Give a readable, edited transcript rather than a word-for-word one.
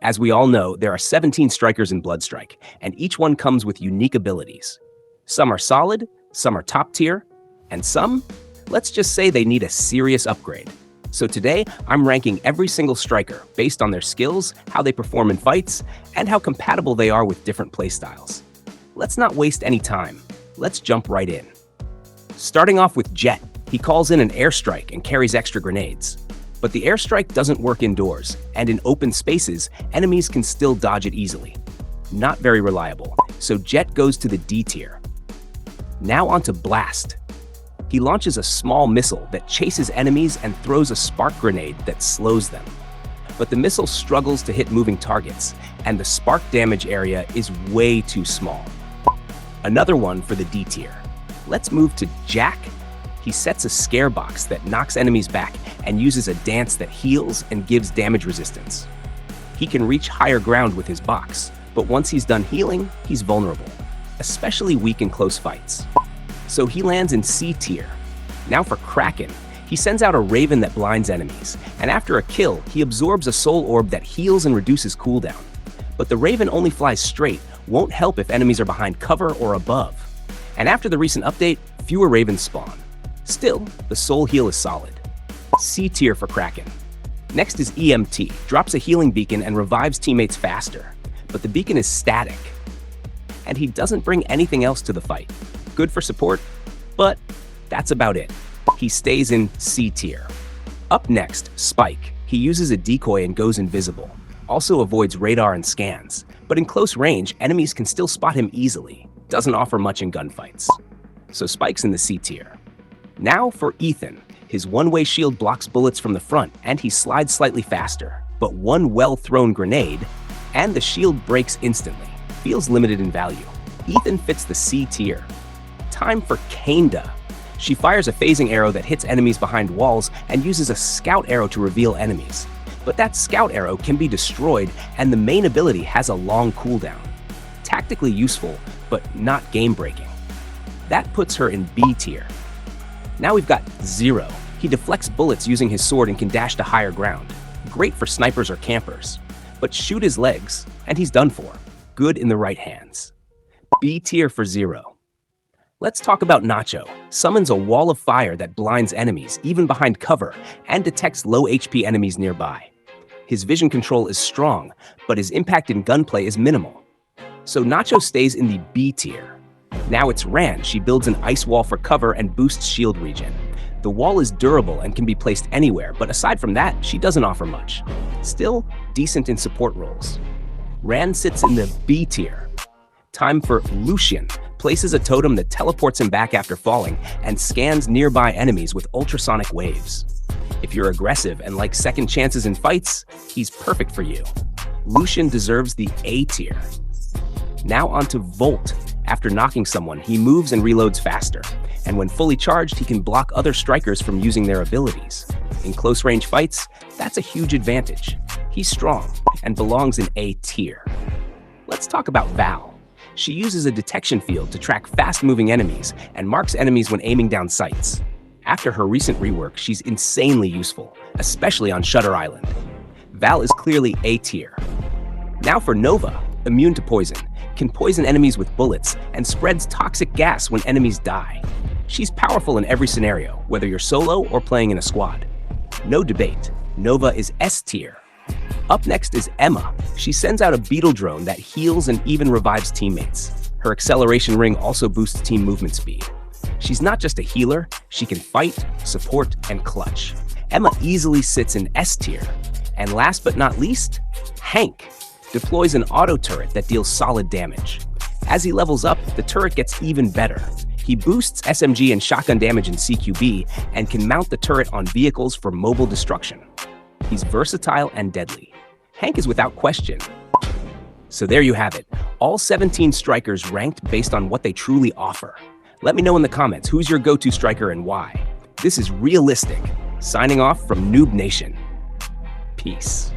As we all know, there are 17 strikers in Bloodstrike, and each one comes with unique abilities. Some are solid, some are top tier, and some, let's just say they need a serious upgrade. So today, I'm ranking every single striker based on their skills, how they perform in fights, and how compatible they are with different playstyles. Let's not waste any time. Let's jump right in. Starting off with Jett, he calls in an airstrike and carries extra grenades. But the airstrike doesn't work indoors, and in open spaces, enemies can still dodge it easily. Not very reliable, so Jett goes to the D tier. Now onto Blast. He launches a small missile that chases enemies and throws a spark grenade that slows them. But the missile struggles to hit moving targets, and the spark damage area is way too small. Another one for the D tier. Let's move to Jack. He sets a scare box that knocks enemies back and uses a dance that heals and gives damage resistance. He can reach higher ground with his box, but once he's done healing, he's vulnerable, especially weak in close fights. So he lands in C tier. Now for Kraken. He sends out a raven that blinds enemies, and after a kill, he absorbs a soul orb that heals and reduces cooldown. But the raven only flies straight, won't help if enemies are behind cover or above. And after the recent update, fewer ravens spawn. Still, the soul heal is solid. C tier for Kraken. Next is EMT, drops a healing beacon and revives teammates faster. But the beacon is static. And he doesn't bring anything else to the fight. Good for support, but that's about it. He stays in C tier. Up next, Spike. He uses a decoy and goes invisible. Also avoids radar and scans. But in close range, enemies can still spot him easily. Doesn't offer much in gunfights. So Spike's in the C tier. Now for Ethan. His one-way shield blocks bullets from the front, and he slides slightly faster. But one well-thrown grenade, and the shield breaks instantly. Feels limited in value. Ethan fits the C tier. Time for Kanda. She fires a phasing arrow that hits enemies behind walls and uses a scout arrow to reveal enemies. But that scout arrow can be destroyed, and the main ability has a long cooldown. Tactically useful, but not game-breaking. That puts her in B tier. Now we've got Zero. He deflects bullets using his sword and can dash to higher ground. Great for snipers or campers. But shoot his legs, and he's done for. Good in the right hands. B tier for Zero. Let's talk about Nacho. Summons a wall of fire that blinds enemies, even behind cover, and detects low HP enemies nearby. His vision control is strong, but his impact in gunplay is minimal. So Nacho stays in the B tier. Now it's Ran. She builds an ice wall for cover and boosts shield regen. The wall is durable and can be placed anywhere, but aside from that, she doesn't offer much. Still, decent in support roles. Ran sits in the B tier. Time for Lucian. Places a totem that teleports him back after falling and scans nearby enemies with ultrasonic waves. If you're aggressive and like second chances in fights, he's perfect for you. Lucian deserves the A tier. Now onto Volt. After knocking someone, he moves and reloads faster, and when fully charged, he can block other strikers from using their abilities. In close-range fights, that's a huge advantage. He's strong and belongs in A tier. Let's talk about Val. She uses a detection field to track fast-moving enemies and marks enemies when aiming down sights. After her recent rework, she's insanely useful, especially on Shutter Island. Val is clearly A tier. Now for Nova, immune to poison, can poison enemies with bullets, and spreads toxic gas when enemies die. She's powerful in every scenario, whether you're solo or playing in a squad. No debate, Nova is S tier. Up next is Emma. She sends out a beetle drone that heals and even revives teammates. Her acceleration ring also boosts team movement speed. She's not just a healer, she can fight, support, and clutch. Emma easily sits in S tier. And last but not least, Hank deploys an auto turret that deals solid damage. As he levels up, the turret gets even better. He boosts SMG and shotgun damage in CQB and can mount the turret on vehicles for mobile destruction. He's versatile and deadly. Hank is without question. So there you have it, all 17 strikers ranked based on what they truly offer. Let me know in the comments who's your go-to striker and why. This is Realistic, signing off from NoobNation. Peace.